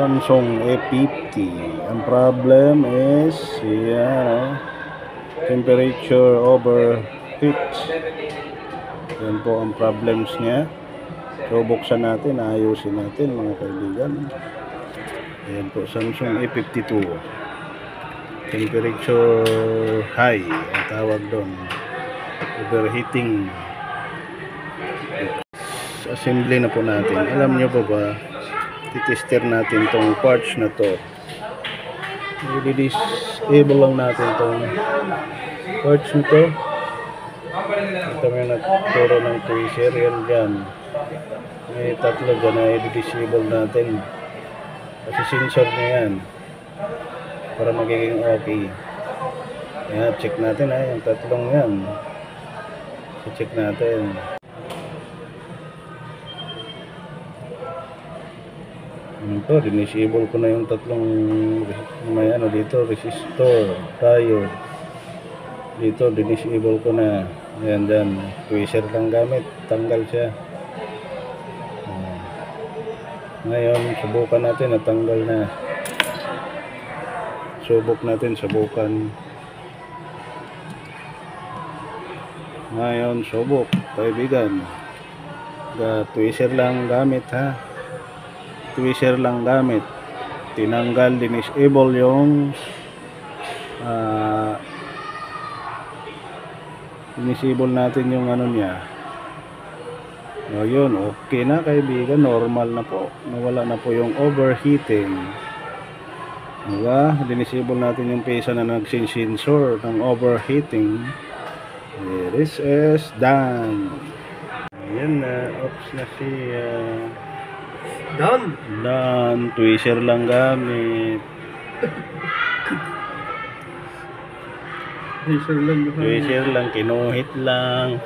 Samsung A50. Ang problem is temperature overheat. Yan po ang problems niya. So buksan natin, ayusin natin mga kaibigan. Yan po, Samsung A52. Temperature high ang tawag doon. Overheating. Assembly na po natin. Alam nyo pa ba, titester natin tong parts na to. I-disable lang natin tong parts na to. Ito may nagturo ng tweezer. Yan dyan. May tatlo dyan na i-disable natin. Kasi sensor na yan. Para magiging okay. Yan, check natin yung tatlong yan. So, check natin. Ito, disable ko na yung tatlong may dito, resistor, diode. Dito, disable ko na. Ayan dyan, tweezer lang gamit, tanggal siya. Ngayon, subukan natin, natanggal na. Subok natin, subukan. Ngayon, subok, kaibigan. Tweezer lang gamit ha. Tweezer lang gamit. Tinanggal, dinisable yung dinisable natin yung niya. O yun, okay na kaibigan, normal na po. Nawala na po yung overheating. Diba? Dinisable natin yung pesa na nagsensor ng overheating. This is done. Ayan na, oops na siya. Done. Tweezer lang gamit. Tweezer lang, kinuhit lang.